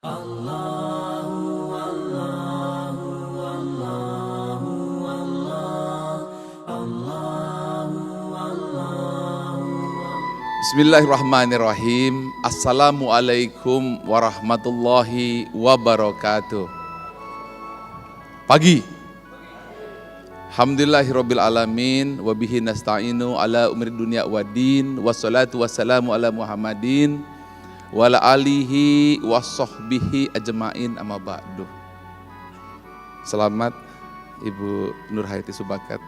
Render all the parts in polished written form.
Bismillahirrahmanirrahim. Assalamualaikum warahmatullahi wabarakatuh. Pagi. Alhamdulillahirabbil alamin wa bihi nasta'inu ala umuri dunya waddin wassalatu wassalamu ala Muhammadin wa ala alihi wassohbihi ajmain amma ba'du. Selamat Ibu Nur Hayati Subakat.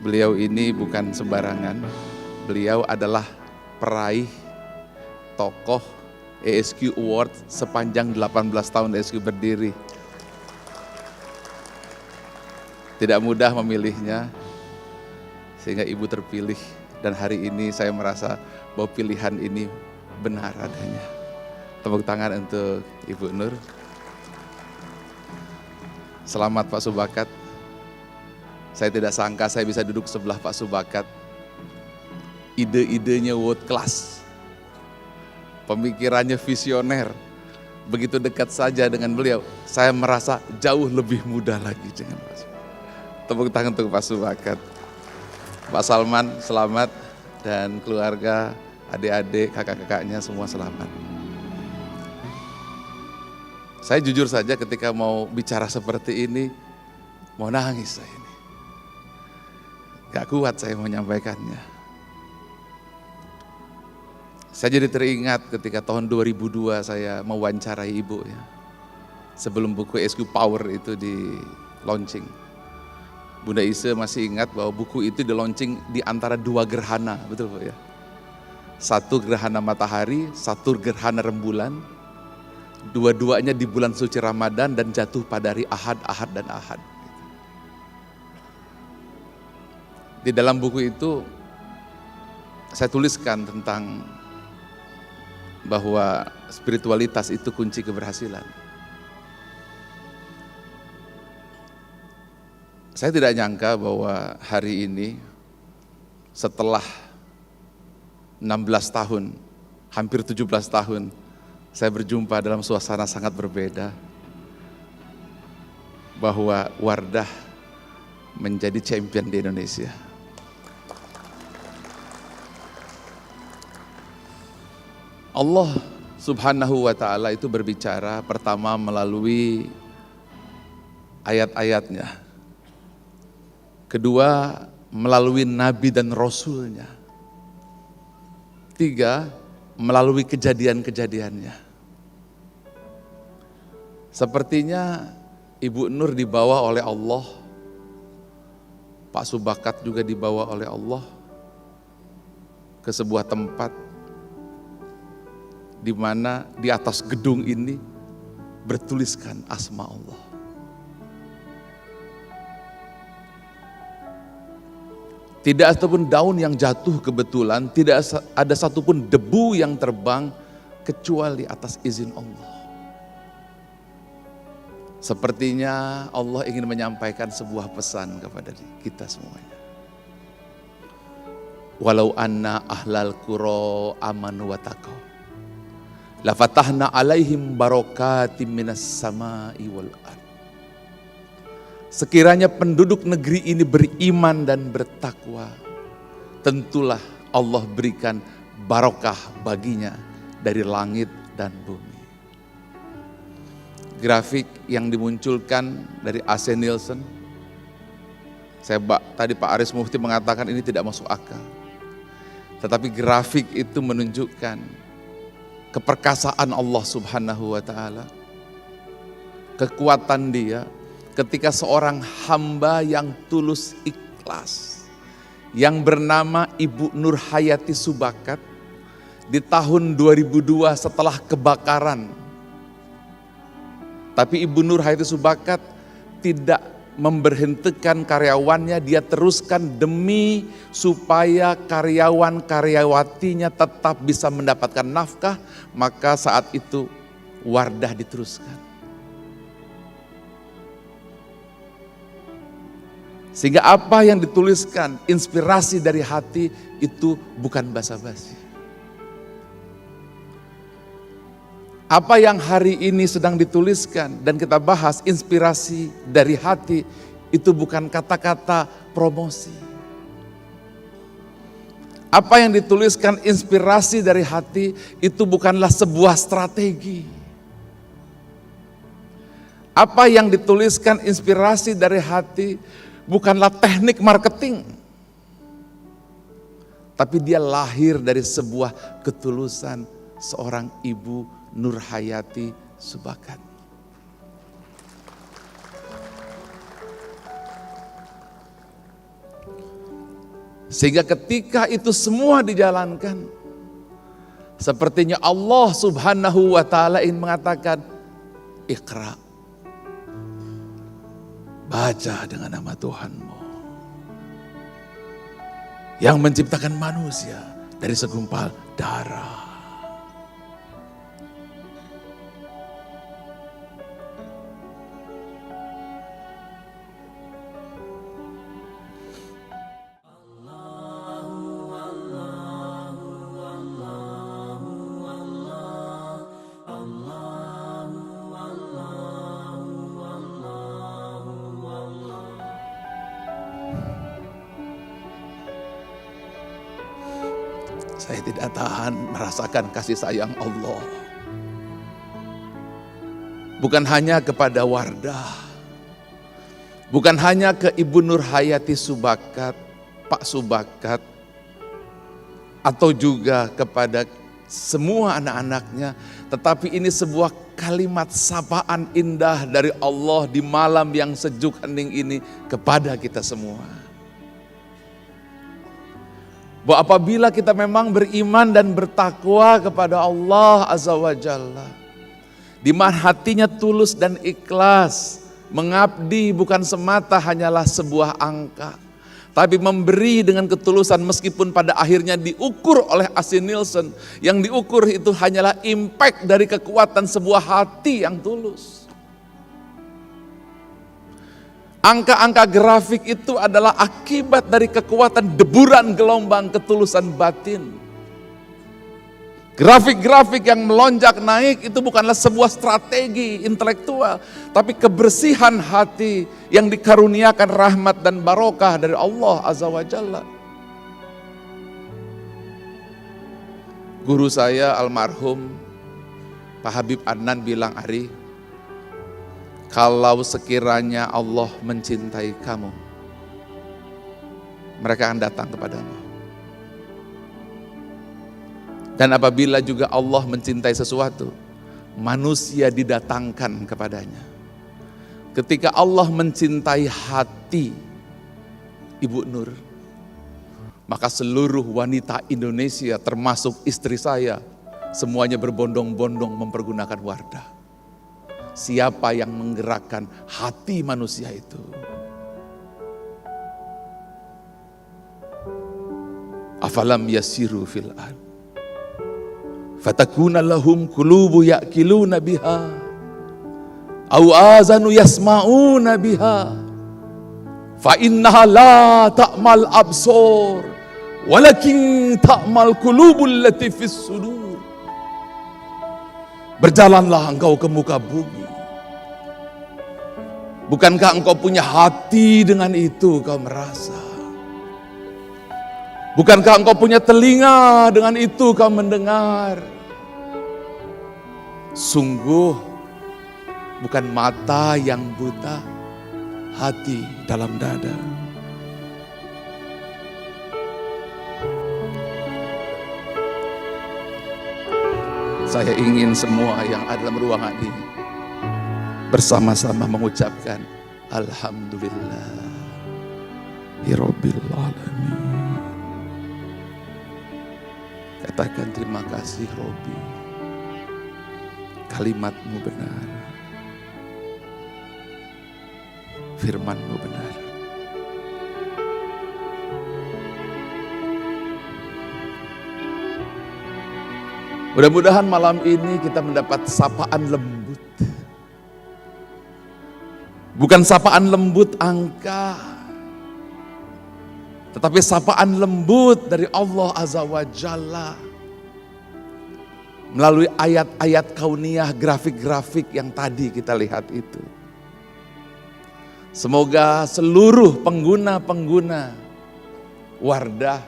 Beliau ini bukan sembarangan. Beliau adalah peraih tokoh ESQ Award sepanjang 18 tahun ESQ berdiri. Tidak mudah memilihnya, sehingga Ibu terpilih. Dan hari ini saya merasa bahwa pilihan ini benar adanya. Tepuk tangan untuk Ibu Nur. Selamat Pak Subakat. Saya tidak sangka saya bisa duduk sebelah Pak Subakat. Ide-idenya world class, pemikirannya visioner, begitu dekat saja dengan beliau, saya merasa jauh lebih mudah lagi dengan Pak Subakat. Tepuk tangan untuk Pak Subakat. Pak Salman selamat, dan keluarga, adik-adik, kakak-kakaknya semua selamat. Saya jujur saja ketika mau bicara seperti ini, mau nangis saya ini. Gak kuat saya menyampaikannya. Saya jadi teringat ketika tahun 2002 saya mewawancarai Ibu ya. Sebelum buku ESQ Power itu di launching. Bunda Ise masih ingat bahwa buku itu di launching di antara dua gerhana, betul Bu ya. Satu gerhana matahari, satu gerhana rembulan. Dua-duanya di bulan suci Ramadan dan jatuh pada hari Ahad, Ahad dan Ahad. Di dalam buku itu saya tuliskan tentang bahwa spiritualitas itu kunci keberhasilan. Saya tidak nyangka bahwa hari ini setelah 16 tahun, hampir 17 tahun, saya berjumpa dalam suasana sangat berbeda. Bahwa Wardah menjadi champion di Indonesia. Allah Subhanahu wa ta'ala itu berbicara pertama melalui ayat-ayatnya. Kedua melalui nabi dan rasulnya. Tiga melalui kejadian-kejadiannya. Sepertinya Ibu Nur dibawa oleh Allah. Pak Subakat juga dibawa oleh Allah ke sebuah tempat di mana di atas gedung ini bertuliskan asma Allah. Tidak satupun daun yang jatuh kebetulan, tidak ada satupun debu yang terbang kecuali atas izin Allah. Sepertinya Allah ingin menyampaikan sebuah pesan kepada kita semuanya. Walau anna ahlal qura amanu wa taqaw la fatahna alaihim barakatim minas sama'i wal ardh. Sekiranya penduduk negeri ini beriman dan bertakwa, tentulah Allah berikan barokah baginya dari langit dan bumi. Grafik yang dimunculkan dari AC Nielsen, tadi Pak Aris Mufti mengatakan ini tidak masuk akal. Tetapi grafik itu menunjukkan keperkasaan Allah Subhanahu wa ta'ala, kekuatan Dia ketika seorang hamba yang tulus ikhlas, yang bernama Ibu Nur Hayati Subakat, di tahun 2002 setelah kebakaran. Tapi Ibu Nur Hayati Subakat tidak memberhentikan karyawannya, dia teruskan demi supaya karyawan-karyawatinya tetap bisa mendapatkan nafkah, maka saat itu Wardah diteruskan. Sehingga apa yang dituliskan, inspirasi dari hati itu bukan basa-basi. Apa yang hari ini sedang dituliskan dan kita bahas, inspirasi dari hati, itu bukan kata-kata promosi. Apa yang dituliskan inspirasi dari hati itu bukanlah sebuah strategi. Apa yang dituliskan inspirasi dari hati bukanlah teknik marketing. Tapi dia lahir dari sebuah ketulusan seorang ibu Nurhayati Subakat. Sehingga ketika itu semua dijalankan, sepertinya Allah Subhanahu wa ta'ala ingin mengatakan, Iqra, baca dengan nama Tuhanmu yang menciptakan manusia dari segumpal darah. Saya tidak tahan merasakan kasih sayang Allah. Bukan hanya kepada Wardah, bukan hanya ke Ibu Nurhayati Subakat, Pak Subakat, atau juga kepada semua anak-anaknya, tetapi ini sebuah kalimat sapaan indah dari Allah di malam yang sejuk hening ini kepada kita semua. Bahwa apabila kita memang beriman dan bertakwa kepada Allah Azza wa Jalla, di mana hatinya tulus dan ikhlas, mengabdi bukan semata hanyalah sebuah angka, tapi memberi dengan ketulusan meskipun pada akhirnya diukur oleh Asi Nielsen, yang diukur itu hanyalah impact dari kekuatan sebuah hati yang tulus. Angka-angka grafik itu adalah akibat dari kekuatan deburan gelombang ketulusan batin. Grafik-grafik yang melonjak naik itu bukanlah sebuah strategi intelektual, tapi kebersihan hati yang dikaruniakan rahmat dan barokah dari Allah Azza wa Jalla. Guru saya almarhum Pak Habib Adnan bilang, Ari, kalau sekiranya Allah mencintai kamu, mereka akan datang kepadamu. Dan apabila juga Allah mencintai sesuatu, manusia didatangkan kepadanya. Ketika Allah mencintai hati Ibu Nur, maka seluruh wanita Indonesia termasuk istri saya, semuanya berbondong-bondong mempergunakan Wardah. Siapa yang menggerakkan hati manusia itu? Afalam yasiru fil ard fatakuna lahum qulubu ya'qiluna biha au azanu yasma'una biha fa innaha la ta'mal absar walakin ta'mal qulubul lati fis sudur. Berjalanlah engkau ke muka bumi. Bukankah engkau punya hati dengan itu kau merasa? Bukankah engkau punya telinga dengan itu kau mendengar? Sungguh bukan mata yang buta, hati dalam dada. Saya ingin semua yang ada dalam ruangan ini bersama-sama mengucapkan Alhamdulillah Rabbil Alamin. Katakan terima kasih Robbi, kalimatmu benar, firmanmu benar. Mudah-mudahan malam ini kita mendapat sapaan lembut. Bukan sapaan lembut angka, tetapi sapaan lembut dari Allah Azza wa Jalla. melalui ayat-ayat kauniyah, grafik-grafik yang tadi kita lihat itu. Semoga seluruh pengguna-pengguna Wardah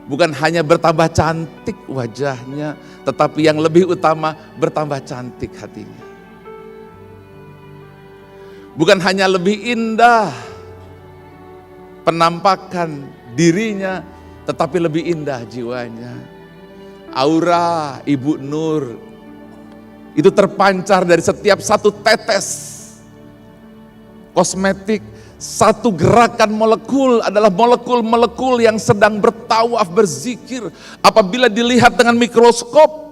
bukan hanya bertambah cantik wajahnya, tetapi yang lebih utama bertambah cantik hatinya. Bukan hanya lebih indah penampakan dirinya, tetapi lebih indah jiwanya. Aura Ibu Nur itu terpancar dari setiap satu tetes kosmetik. Satu gerakan molekul adalah molekul-molekul yang sedang bertawaf, berzikir. Apabila dilihat dengan mikroskop,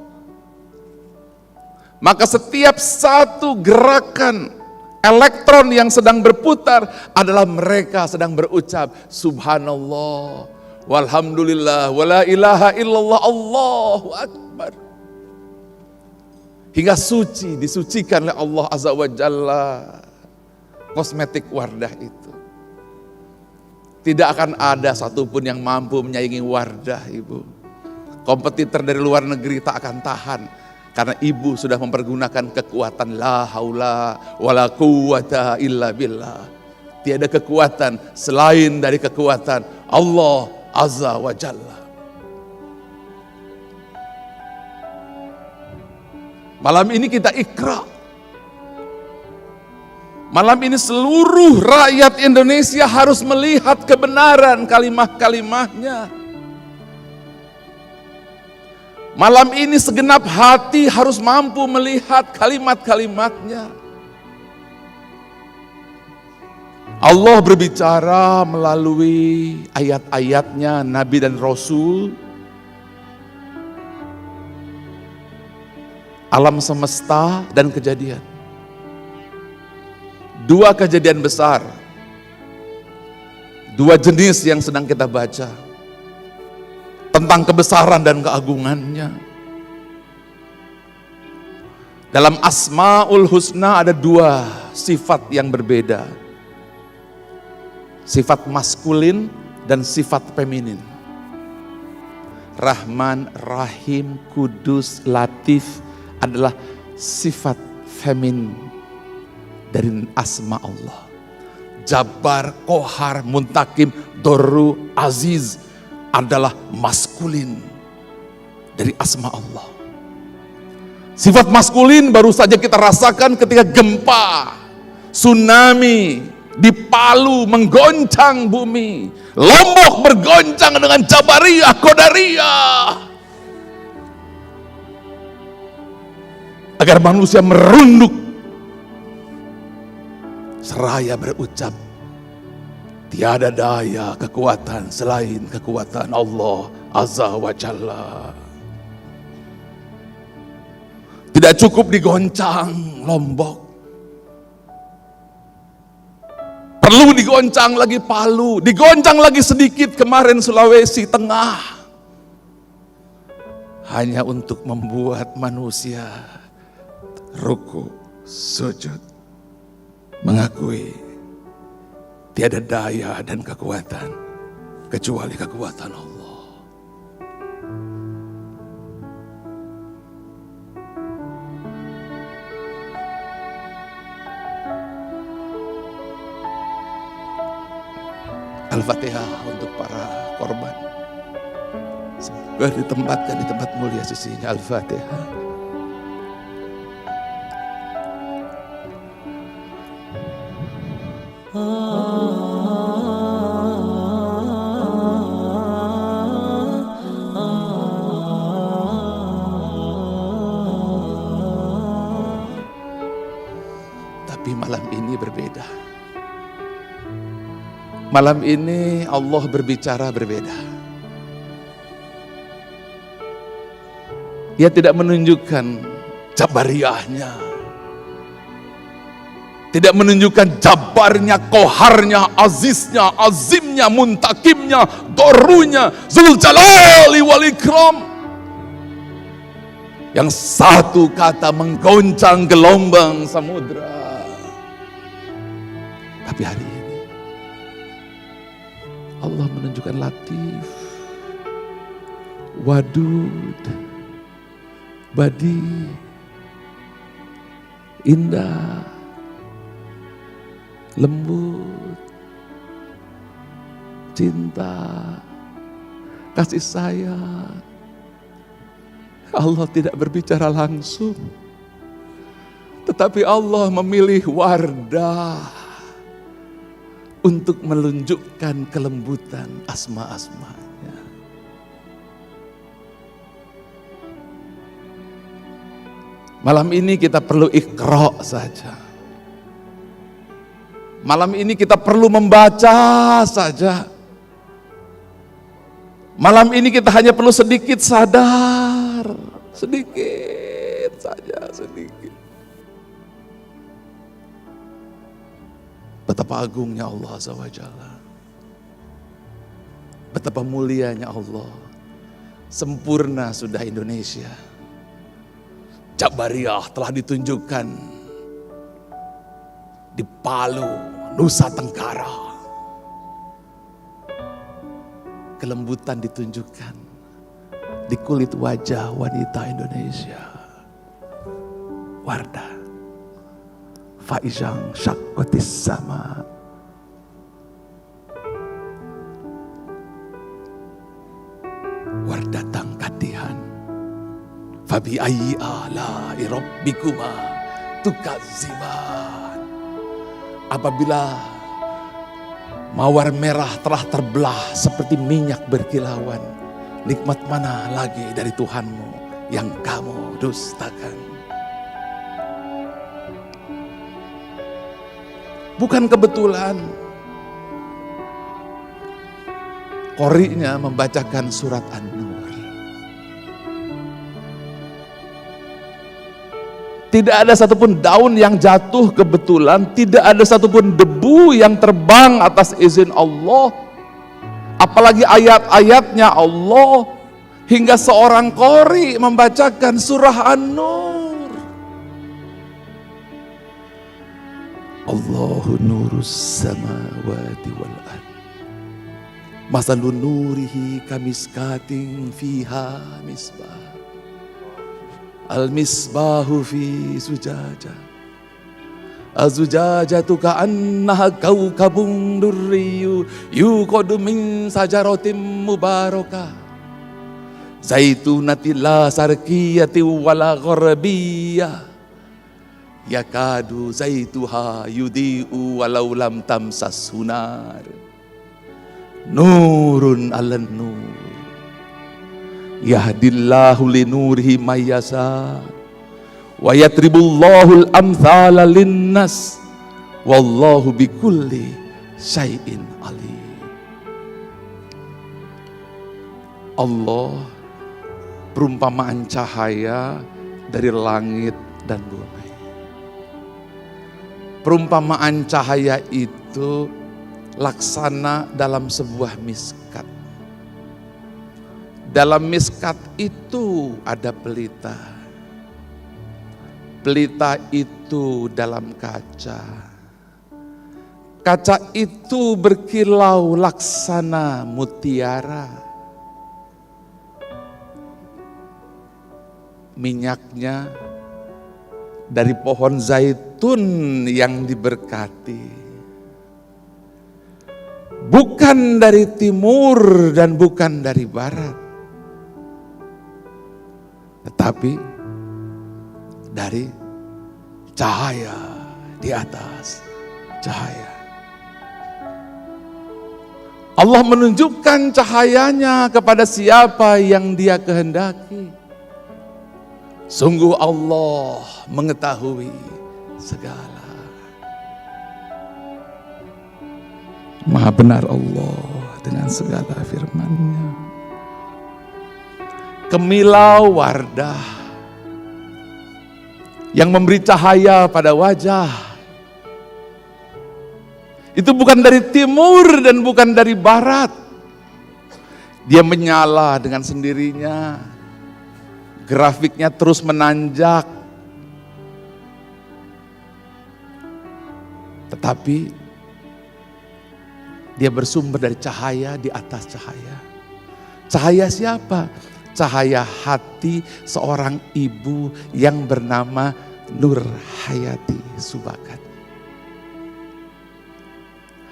maka setiap satu gerakan elektron yang sedang berputar adalah mereka sedang berucap subhanallah, walhamdulillah, wala ilaha illallah, Allahu akbar. Hingga suci, disucikan oleh Allah Azza wa Jalla kosmetik Wardah itu. Tidak akan ada satupun yang mampu menyaingi Wardah, Ibu. Kompetitor dari luar negeri tak akan tahan, karena Ibu sudah mempergunakan kekuatan la haula wala quwata illa billah. Tiada kekuatan selain dari kekuatan Allah Azza wa Jalla. Malam ini kita ikra. Malam ini seluruh rakyat Indonesia harus melihat kebenaran kalimah-kalimahnya. Malam ini segenap hati harus mampu melihat kalimat-kalimatnya. Allah berbicara melalui ayat-ayatnya, Nabi dan Rasul. Alam semesta dan kejadian. Dua kejadian besar, dua jenis yang sedang kita baca tentang kebesaran dan keagungannya. Dalam Asmaul Husna ada dua sifat yang berbeda, sifat maskulin dan sifat feminin. Rahman, Rahim, Kudus, Latif adalah sifat feminin dari asma Allah. Jabbar, Kohar, Muntakim, Dorru, Aziz adalah maskulin dari asma Allah. Sifat maskulin baru saja kita rasakan ketika gempa, tsunami di Palu menggoncang bumi. Lombok bergoncang dengan Jabariyah, Qadariyah. Agar manusia merunduk seraya berucap, tiada daya kekuatan selain kekuatan Allah Azza wa Jalla. Tidak cukup digoncang Lombok, perlu digoncang lagi Palu, digoncang lagi sedikit kemarin Sulawesi Tengah, hanya untuk membuat manusia ruku, sujud, mengakui tiada daya dan kekuatan kecuali kekuatan Allah. Al-Fatihah untuk para korban. Semoga ditempatkan di tempat mulia sisinya. Al-Fatihah. Tapi malam ini berbeda. Malam ini Allah berbicara berbeda. Dia tidak menunjukkan Jabariyahnya, tidak menunjukkan Jabarnya, Koharnya, Aziznya, Azimnya, Muntakimnya, Dorunya, Zuljalali wal Ikram. Yang satu kata menggoncang gelombang samudra. Tapi hari ini Allah menunjukkan Latif, Wadud, Badi, indah, lembut, cinta, kasih sayang. Allah tidak berbicara langsung, tetapi Allah memilih Wardah untuk menunjukkan kelembutan asma-asmanya. Malam ini kita perlu iqra saja. Malam ini kita perlu membaca saja. Malam ini kita hanya perlu sedikit sadar, sedikit saja, sedikit. Betapa agungnya Allah Azza wa Jalla. Betapa mulianya Allah. Sempurna sudah Indonesia. Jabariyah telah ditunjukkan di Palu, Nusa Tenggara. Kelembutan ditunjukkan di kulit wajah wanita Indonesia. Wardah. Faizang syakwatis sama. Wardah tangkatihan. Fabi ayyi ala'i rabbikuma tukadziban. Apabila mawar merah telah terbelah seperti minyak berkilauan, nikmat mana lagi dari Tuhanmu yang kamu dustakan? Bukan kebetulan qori'nya membacakan surat An-Nur. Tidak ada satupun daun yang jatuh kebetulan, tidak ada satupun debu yang terbang atas izin Allah. Apalagi ayat-ayatnya Allah, hingga seorang qori membacakan surah An-Nur. Allahu nurus samawati wal ard. Masalun nurihi kamiskatin fiha misbah. Al-misbahu fi sujaja. Az-zujajatu ka'annaha kawkabun durriyu yuqadu min sajaratin mubarakah. Zaitunati la sarqiyati wala gharbiyah. Yakadu zaituha yudi'u walau lam tamsas hunar. Nurun 'alan nur. Yahdillahu linurihi mayyasa wa yatribullahul amthala linnas wallahu bikulli syai'in alim. Allah perumpamaan cahaya dari langit dan bumi. Perumpamaan cahaya itu laksana dalam sebuah miskat. Dalam miskat itu ada pelita. Pelita itu dalam kaca. Kaca itu berkilau laksana mutiara. Minyaknya dari pohon zaitun yang diberkati. Bukan dari timur dan bukan dari barat. Tetapi dari cahaya di atas cahaya. Allah menunjukkan cahayanya kepada siapa yang Dia kehendaki. Sungguh Allah mengetahui segala. Maha benar Allah dengan segala firman-Nya. Kemilau Wardah yang memberi cahaya pada wajah. Itu bukan dari timur dan bukan dari barat. Dia menyala dengan sendirinya. Grafiknya terus menanjak. Tetapi dia bersumber dari cahaya di atas cahaya. Cahaya siapa? cahaya hati seorang ibu yang bernama Nur Hayati Subakat.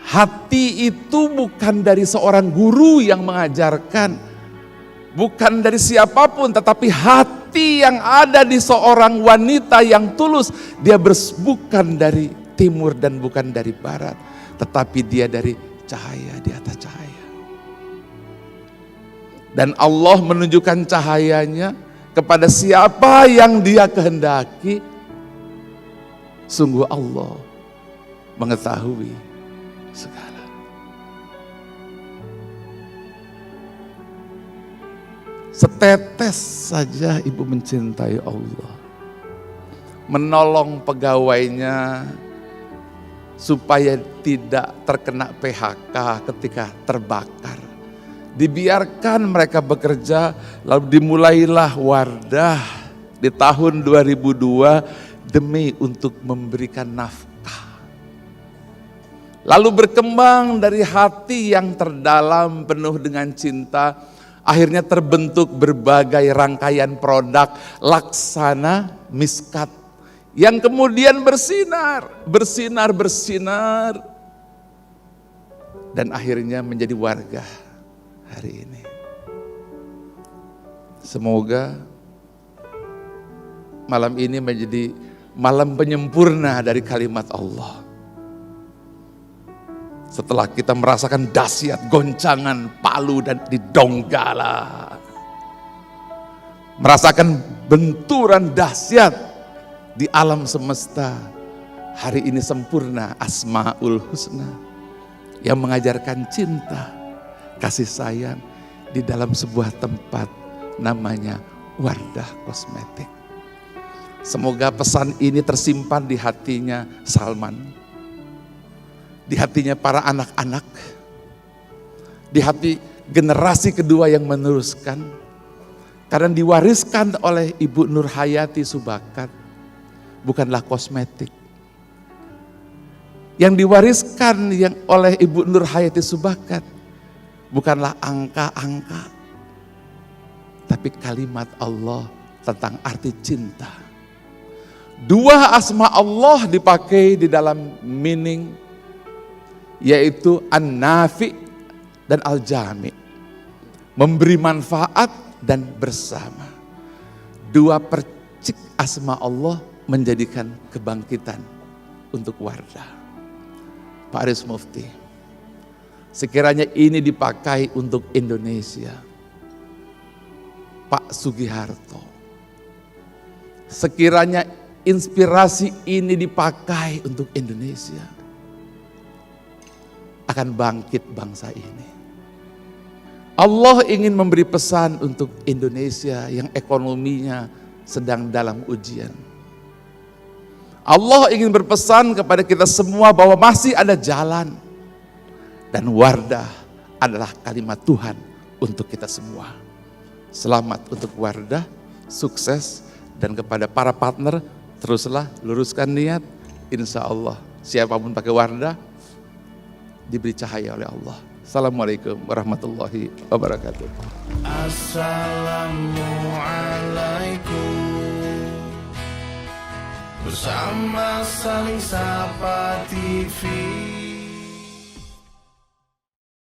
Hati itu bukan dari seorang guru yang mengajarkan, bukan dari siapapun, tetapi hati yang ada di seorang wanita yang tulus. Dia bukan dari timur dan bukan dari barat, tetapi dia dari cahaya di atas cahaya. Dan Allah menunjukkan cahayanya kepada siapa yang dia kehendaki. Sungguh Allah mengetahui segala. Setetes saja ibu mencintai Allah, menolong pegawainya supaya tidak terkena PHK ketika terbakar. Dibiarkan mereka bekerja, lalu dimulailah Wardah di tahun 2002 demi untuk memberikan nafkah. Lalu berkembang dari hati yang terdalam penuh dengan cinta, akhirnya terbentuk berbagai rangkaian produk laksana miskat yang kemudian bersinar dan akhirnya menjadi warga hari ini. Semoga malam ini menjadi malam penyempurna dari kalimat Allah. Setelah kita merasakan dahsyat goncangan Palu dan di Donggala, merasakan benturan dahsyat di alam semesta, hari ini sempurna Asmaul Husna yang mengajarkan cinta, kasih sayang di dalam sebuah tempat namanya Wardah Kosmetik. Semoga pesan ini tersimpan di hatinya Salman, di hatinya para anak-anak, di hati generasi kedua yang meneruskan, karena diwariskan oleh Ibu Nur Hayati Subakat bukanlah kosmetik. Yang diwariskan oleh Ibu Nur Hayati Subakat bukanlah angka-angka, tapi kalimat Allah tentang arti cinta. Dua asma Allah dipakai di dalam meaning, yaitu An-Nafi dan Al-Jami, memberi manfaat dan bersama. Dua percik asma Allah menjadikan kebangkitan untuk Wardah. Pak Aris Mufti, sekiranya ini dipakai untuk Indonesia. Pak Sugiharto, sekiranya inspirasi ini dipakai untuk Indonesia, akan bangkit bangsa ini. Allah ingin memberi pesan untuk Indonesia yang ekonominya sedang dalam ujian. Allah ingin berpesan kepada kita semua bahwa masih ada jalan, dan Wardah adalah kalimat Tuhan untuk kita semua. Selamat untuk Wardah, sukses, dan kepada para partner, teruslah luruskan niat. Insya Allah siapapun pakai Wardah diberi cahaya oleh Allah. Assalamualaikum warahmatullahi wabarakatuh. Assalamualaikum. Bersama Saling Sapa TV.